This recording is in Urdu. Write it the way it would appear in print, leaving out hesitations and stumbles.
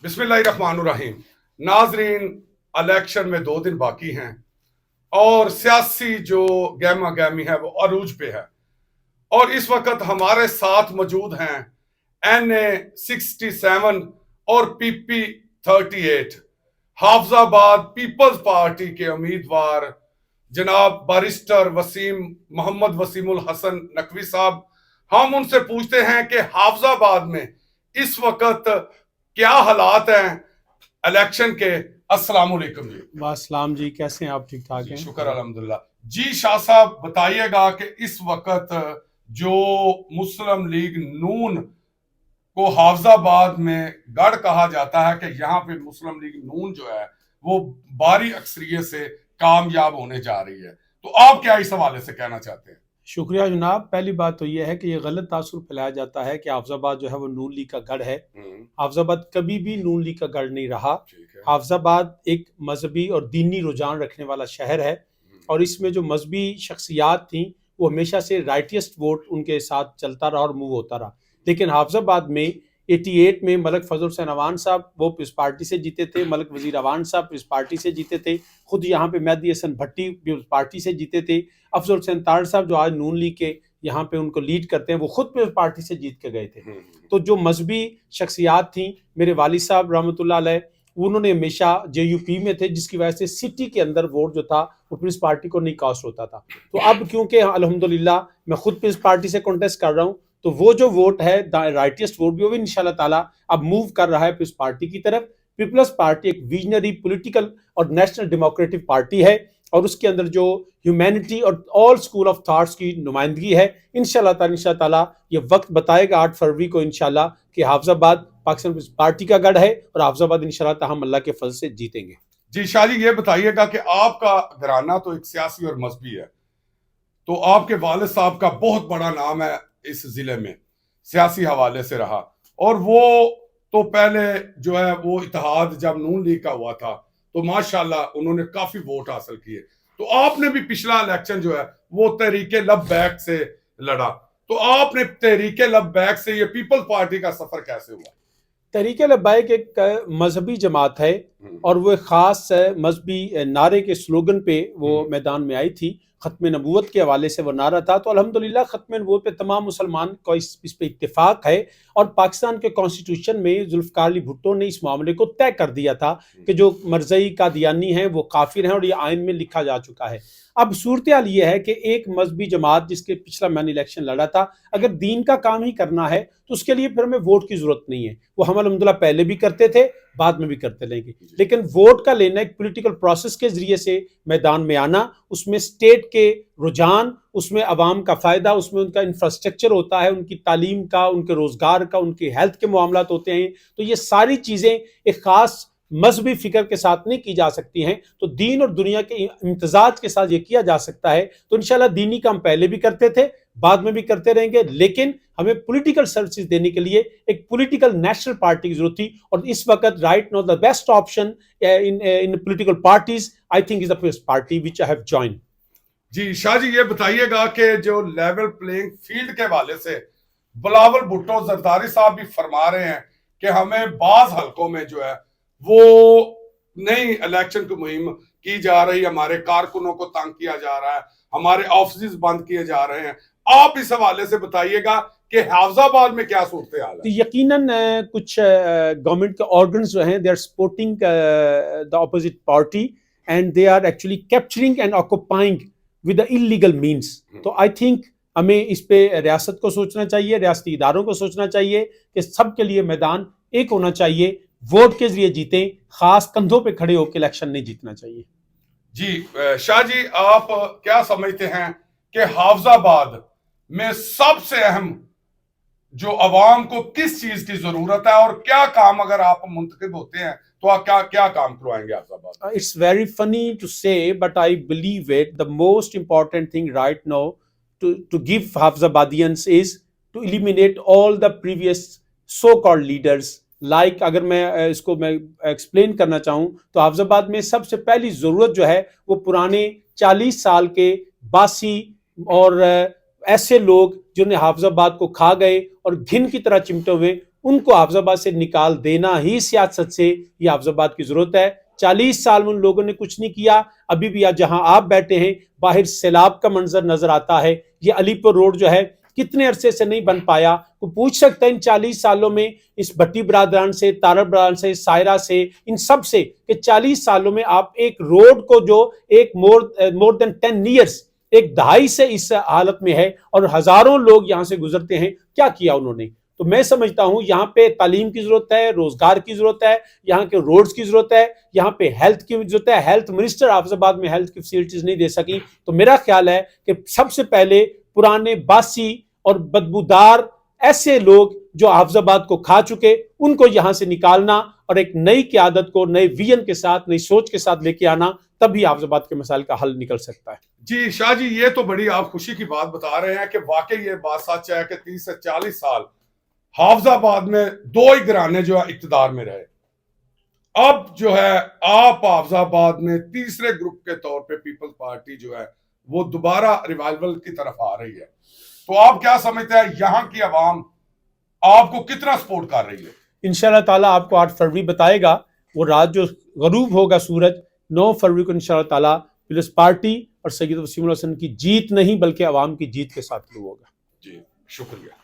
بسم اللہ الرحمن الرحیم. ناظرین، الیکشن میں 2 دن باقی ہیں اور سیاسی جو گہما گہمی ہے وہ عروج پہ ہے، اور اس وقت ہمارے ساتھ موجود ہیں NA-67 اور PP-38 حافظ آباد پیپلز پارٹی کے امیدوار جناب بارسٹر محمد وسیم الحسن نقوی صاحب. ہم ان سے پوچھتے ہیں کہ حافظ آباد میں اس وقت کیا حالات ہیں الیکشن کے. السلام علیکم جی. السلام جی، کیسے ہیں آپ؟ ٹھیک ٹھاک ہیں؟ شکر الحمدللہ. جی شاہ صاحب بتائیے گا کہ اس وقت جو مسلم لیگ نون کو حافظ آباد میں گڑھ کہا جاتا ہے کہ یہاں پہ مسلم لیگ نون جو ہے وہ بھاری اکثریت سے کامیاب ہونے جا رہی ہے، تو آپ کیا اس حوالے سے کہنا چاہتے ہیں؟ شکریہ جناب. پہلی بات تو یہ ہے کہ یہ غلط تاثر پھیلایا جاتا ہے کہ حافظ آباد جو ہے وہ نون لیگ کا گڑھ ہے. حافظ آباد کبھی بھی نون لیگ کا گڑھ نہیں رہا. حافظ آباد ایک مذہبی اور دینی رجحان رکھنے والا شہر ہے، اور اس میں جو مذہبی شخصیات تھیں وہ ہمیشہ سے رائٹیسٹ ووٹ ان کے ساتھ چلتا رہا اور موو ہوتا رہا. لیکن حافظ آباد میں 88 میں ملک فضل حسین اوان صاحب وہ پیپلز پارٹی سے جیتے تھے، ملک وزیر اوان صاحب پیپلز پارٹی سے جیتے تھے، خود یہاں پہ مہدی حسن بھٹی پیپلز پارٹی سے جیتے تھے، افضل حسین تارڑ صاحب جو آج نون لیگ کے یہاں پہ ان کو لیڈ کرتے ہیں وہ خود پیپلز پارٹی سے جیت کے گئے تھے. تو جو مذہبی شخصیات تھیں، میرے والد صاحب رحمۃ اللہ علیہ انہوں نے ہمیشہ JUP میں تھے، جس کی وجہ سے سٹی کے اندر ووٹ جو تھا وہ پیپلز پارٹی کو نہیں کاسٹ ہوتا تھا. تو اب کیونکہ الحمدللہ میں خود پیپلز پارٹی سے کنٹیسٹ کر رہا ہوں، تو وہ جو ووٹ ہے رائٹیسٹ ووٹ بھی وہ بھی انشاءاللہ تعالیٰ اب موو کر رہا ہے پیپلز پارٹی کی طرف. پیپلز پارٹی ایک ویژنری پولیٹیکل اور نیشنل ڈیموکریٹک پارٹی ہے، اور اس کے اندر جو ہیومینٹی اور آل اسکول آف تھاٹس کی نمائندگی ہے. انشاءاللہ تعالیٰ یہ وقت بتائے گا 8 فروری کو انشاءاللہ کہ حافظ آباد پاکستان پیپلز پارٹی کا گڑھ ہے، اور حافظ آباد انشاءاللہ تعالیٰ ہم اللہ کے فضل سے جیتیں گے. جی شاہ جی، یہ بتائیے گا کہ آپ کا گھرانہ تو ایک سیاسی اور مذہبی ہے، تو آپ کے والد صاحب کا بہت بڑا نام ہے اس ضلع میں سیاسی حوالے سے رہا، اور وہ تو پہلے جو ہے وہ اتحاد جب نون لیگ کا ہوا تھا تو ماشاءاللہ انہوں نے کافی ووٹ حاصل کیے. تو آپ نے بھی پچھلا الیکشن جو ہے وہ تحریک لبیک سے لڑا، تو آپ نے تحریک لبیک سے یہ پیپل پارٹی کا سفر کیسے ہوا؟ تحریک لبیک ایک مذہبی جماعت ہے، اور وہ ایک خاص مذہبی نعرے کے سلوگن پہ وہ میدان میں آئی تھی. ختم نبوت کے حوالے سے وہ نعرہ تھا. تو الحمدللہ ختم نبوت پہ تمام مسلمان کو اس پہ اتفاق ہے، اور پاکستان کے کانسٹیٹیوشن میں ذوالفقار علی بھٹو نے اس معاملے کو طے کر دیا تھا کہ جو مرزئی قادیانی ہیں وہ کافر ہیں، اور یہ آئین میں لکھا جا چکا ہے. اب صورتحال یہ ہے کہ ایک مذہبی جماعت جس کے پچھلا میں نے الیکشن لڑا تھا، اگر دین کا کام ہی کرنا ہے تو اس کے لیے پھر ہمیں ووٹ کی ضرورت نہیں ہے. وہ ہم الحمدللہ پہلے بھی کرتے تھے، بعد میں بھی کرتے رہیں گے. لیکن ووٹ کا لینا ایک پولیٹیکل پروسیس کے ذریعے سے میدان میں آنا، اس میں اسٹیٹ کے رجحان، اس میں عوام کا فائدہ، اس میں ان کا انفراسٹرکچر ہوتا ہے، ان کی تعلیم کا، ان کے روزگار کا، ان کے ہیلتھ کے معاملات ہوتے ہیں. تو یہ ساری چیزیں ایک خاص مذہبی فکر کے ساتھ نہیں کی جا سکتی ہیں، تو دین اور دنیا کے امتزاج کے ساتھ یہ کیا جا سکتا ہے. تو انشاءاللہ دینی کام پہلے بھی کرتے تھے، بعد میں بھی کرتے رہیں گے، لیکن ہمیں پولیٹیکل سروسز دینے کے لیے ایک پولیٹیکل نیشنل پارٹی کی ضرورت تھی. اور اس وقت right now the best option in political parties I think is the first party وچ آئی ہیو جوائنڈ. جی شاہ جی، یہ بتائیے گا کہ جو لیول پلینگ فیلڈ کے حوالے سے بلاول بھٹو زرداری صاحب بھی فرما رہے ہیں کہ ہمیں بعض حلقوں میں جو ہے وہ نئی الیکشن کی مہم کی جا رہی ہے، ہمارے کارکنوں کو تنگ کیا جا رہا ہے، ہمارے آفسز بند کیے جا رہے ہیں. آپ اس حوالے سے بتائیے گا کہ حافظ آباد میں کیا صورتحال ہے؟ یقیناً کچھ گورنمنٹ کے آرگنز جو ہیں they are supporting the opposite party and they are actually capturing and occupying with the illegal means. تو آئی تھنک ہمیں اس پہ ریاست کو سوچنا چاہیے، ریاستی اداروں کو سوچنا چاہیے کہ سب کے لیے میدان ایک ہونا چاہیے. ووٹ کے ذریعے جیتیں، خاص کندھوں پہ کھڑے ہو کے الیکشن نہیں جیتنا چاہیے. جی شاہ جی، آپ کیا سمجھتے ہیں کہ حافظ آباد میں سب سے اہم جو عوام کو کس چیز کی ضرورت ہے، اور کیا کام اگر آپ منتخب ہوتے ہیں تو آپ کیا کام کروائیں گے حافظ آباد؟ It's very funny to say, but I believe it. The most important thing right now to give Hafizabadians is to eliminate all the previous so-called leaders. Like اگر میں اس کو میں ایکسپلین کرنا چاہوں تو حافظ آباد میں سب سے پہلی ضرورت جو ہے وہ پرانے 40 سال کے باسی اور ایسے لوگ جنہیں حافظ آباد کو کھا گئے اور گھن کی طرح چمٹے ہوئے، ان کو حافظ آباد سے نکال دینا ہی سیاست سے یہ حافظ آباد کی ضرورت ہے۔ 40 سال میں ان لوگوں نے کچھ نہیں کیا، ابھی بھی جہاں آپ بیٹھے ہیں باہر سیلاب کا منظر نظر آتا ہے۔ یہ علی پور روڈ جو ہے کتنے عرصے سے نہیں بن پایا، وہ پوچھ سکتا ہے ان 40 سالوں میں اس بھٹی برادران سے، تارڑ برادران سے، سائرہ سے، ان سب سے، کہ 40 سالوں میں آپ ایک روڈ کو جو ایک مور دین 10 ایئرس، ایک دہائی سے اس حالت میں ہے اور ہزاروں لوگ یہاں سے گزرتے ہیں، کیا کیا انہوں نے؟ تو میں سمجھتا ہوں یہاں پہ تعلیم کی ضرورت ہے، روزگار کی ضرورت ہے، یہاں کے روڈز کی ضرورت ہے، یہاں پہ ہیلتھ کی ضرورت ہے۔ ہیلتھ منسٹر حافظ آباد میں ہیلتھ کی فیسلٹیز نہیں دے سکی، تو میرا خیال ہے کہ سب سے پہلے پرانے باسی اور بدبودار ایسے لوگ جو حافظ آباد کو کھا چکے ان کو یہاں سے نکالنا اور ایک نئی قیادت کو نئے ویژن کے ساتھ، نئی سوچ کے ساتھ لے کے آنا، تبھی حافظ آباد کے مسائل کا حل نکل سکتا ہے۔ جی شاہ جی، یہ تو بڑی آپ خوشی کی بات بتا رہے ہیں کہ واقعی یہ بات سچ ہے کہ 30 سے 40 سال حافظ آباد میں 2 ہی گھرانے جو ہے اقتدار میں رہے۔ اب جو ہے آپ حافظ آباد میں تیسرے گروپ کے طور پہ پیپلز پارٹی جو ہے وہ دوبارہ ریوائیول کی طرف آ رہی ہے، تو آپ کیا سمجھتے ہیں یہاں کی عوام آپ کو کتنا سپورٹ کر رہی ہے؟ انشاءاللہ تعالیٰ آپ کو 8 فروری بتائے گا، وہ رات جو غروب ہوگا سورج، 9 فروری کو انشاءاللہ تعالیٰ پیپلز پارٹی اور سید وسیم اللہ حسن کی جیت نہیں بلکہ عوام کی جیت کے ساتھ شروع ہوگا۔ جی شکریہ۔